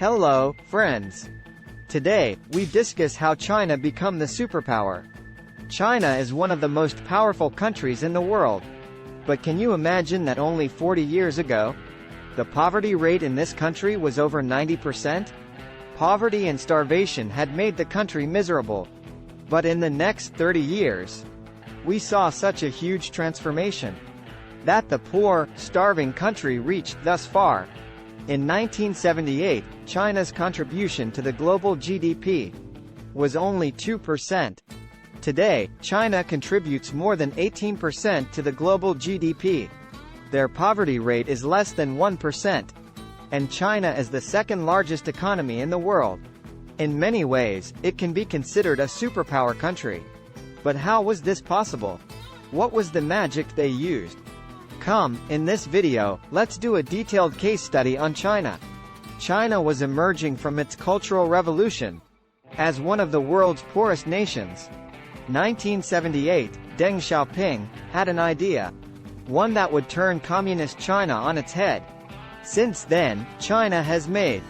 Hello, friends. Today, we discuss how China become the superpower. China is one of the most powerful countries in the world. But can you imagine that only 40 years ago, the poverty rate in this country was over 90%? Poverty and starvation had made the country miserable. But in the next 30 years, we saw such a huge transformation that the poor, starving country reached thus far. In 1978, China's contribution to the global GDP was only 2%. Today, China contributes more than 18% to the global GDP. Their poverty rate is less than 1%. And China is the second largest economy in the world. In many ways, it can be considered a superpower country. But how was this possible? What was the magic they used? Come, in this video, let's do a detailed case study on China. China was emerging from its Cultural Revolution as one of the world's poorest nations. 1978, Deng Xiaoping had an idea, one that would turn communist China on its head. Since then, China has made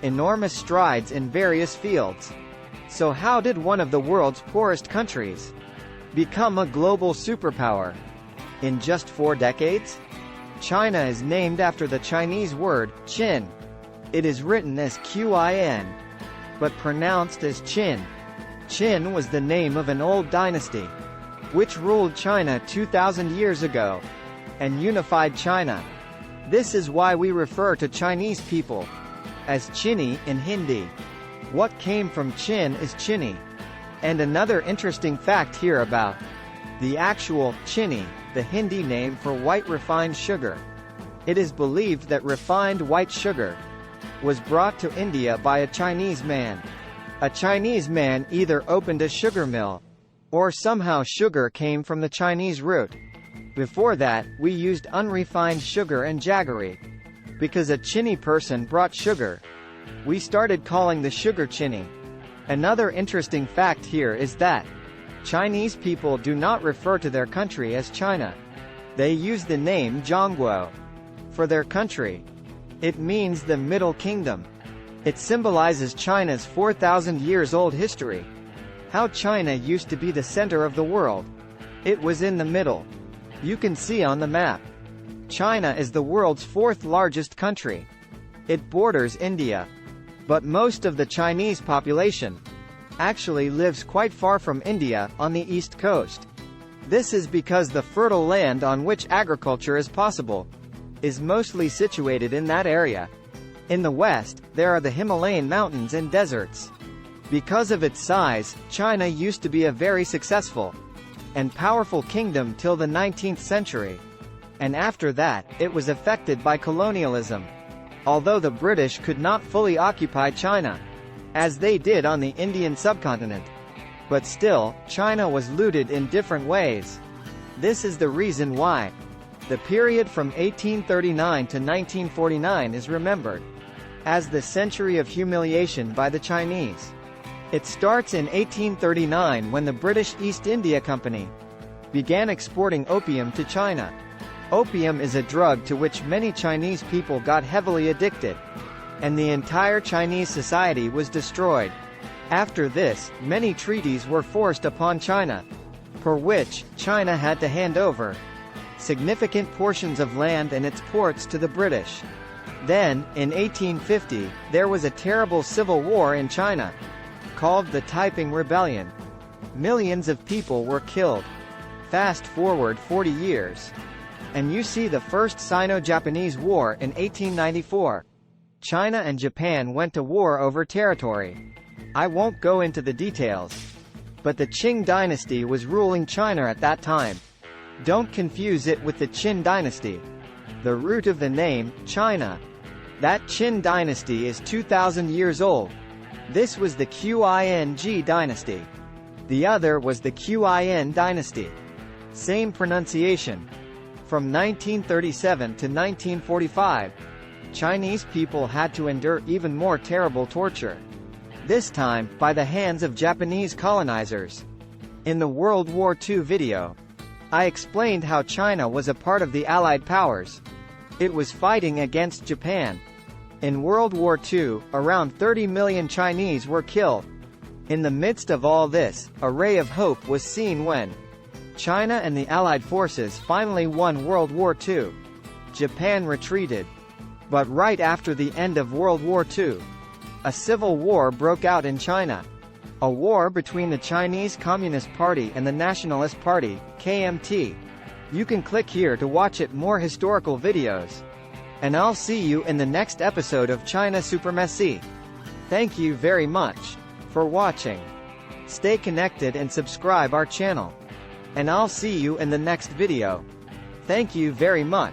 enormous strides in various fields. So how did one of the world's poorest countries become a global superpower? In just 4 decades? China is named after the Chinese word, Qin. It is written as Qin, but pronounced as Qin. Qin was the name of an old dynasty, which ruled China 2,000 years ago, and unified China. This is why we refer to Chinese people as Chini in Hindi. What came from Qin is Chini. And another interesting fact here about the actual Chini, the Hindi name for white refined sugar. It is believed that refined white sugar was brought to India by a Chinese man. A Chinese man either opened a sugar mill, or somehow sugar came from the Chinese root. Before that, we used unrefined sugar and jaggery. Because a Chini person brought sugar, we started calling the sugar Chini. Another interesting fact here is that Chinese people do not refer to their country as China. They use the name Zhongguo for their country. It means the Middle Kingdom. It symbolizes China's 4,000 years old history. How China used to be the center of the world. It was in the middle. You can see on the map. China is the world's 4th largest country. It borders India. But most of the Chinese population actually lives quite far from India, on the east coast. This is because the fertile land on which agriculture is possible is mostly situated in that area. In the west, there are the Himalayan mountains and deserts. Because of its size, China used to be a very successful and powerful kingdom till the 19th century. And after that, it was affected by colonialism. Although the British could not fully occupy China, as they did on the Indian subcontinent. But still, China was looted in different ways. This is the reason why the period from 1839 to 1949 is remembered as the century of humiliation by the Chinese. It starts in 1839 when the British East India Company began exporting opium to China. Opium is a drug to which many Chinese people got heavily addicted, and the entire Chinese society was destroyed. After this, many treaties were forced upon China, for which China had to hand over significant portions of land and its ports to the British. Then, in 1850, there was a terrible civil war in China, called the Taiping Rebellion. Millions of people were killed. Fast forward 40 years, and you see the First Sino-Japanese War in 1894. China and Japan went to war over territory. I won't go into the details, but the Qing dynasty was ruling China at that time. Don't confuse it with the Qin dynasty. The root of the name, China. That Qin dynasty is 2,000 years old. This was the Qing dynasty. The other was the Qin dynasty. Same pronunciation. From 1937 to 1945, Chinese people had to endure even more terrible torture. This time, by the hands of Japanese colonizers. In the World War II video, I explained how China was a part of the Allied powers. It was fighting against Japan. In World War II, around 30 million Chinese were killed. In the midst of all this, a ray of hope was seen when China and the Allied forces finally won World War II. Japan retreated. But right after the end of World War II, a civil war broke out in China. A war between the Chinese Communist Party and the Nationalist Party, KMT. You can click here to watch it more historical videos. And I'll see you in the next episode of China Supremacy. Thank you very much for watching. Stay connected and subscribe our channel. And I'll see you in the next video. Thank you very much.